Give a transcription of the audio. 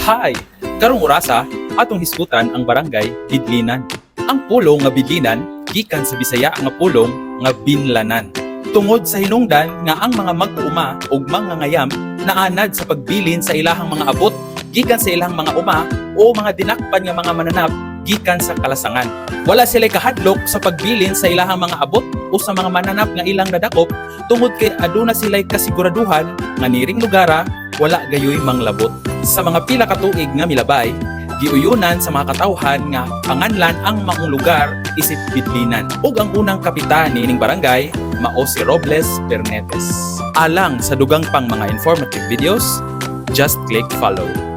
Hi! Karong orasa, atong hisgutan ang barangay Bidlinan. Ang pulong nga Bidlinan, gikan sa Bisaya nga pulong nga Binlanan. Tungod sa hinungdan nga ang mga mag-uuma ug mga ngayam naanad sa pagbilin sa ilahang mga abot gikan sa ilang mga uma o mga dinakpan nga mga mananap gikan sa kalasangan. Wala sila kahadlok sa pagbilin sa ilahang mga abot o sa mga mananap nga ilang nadakop tungod kay aduna sila kasiguraduhan nga niring lugara wala gayoy manglabot. Sa mga pila ka tuig nga milabay, giuyunan sa mga katawhan nga panganlan ang maong lugar isip Bidlinan. Ug ang unang kapitan niining barangay mao si Robles Bernetes. Alang sa dugang pang mga informative videos, just click follow.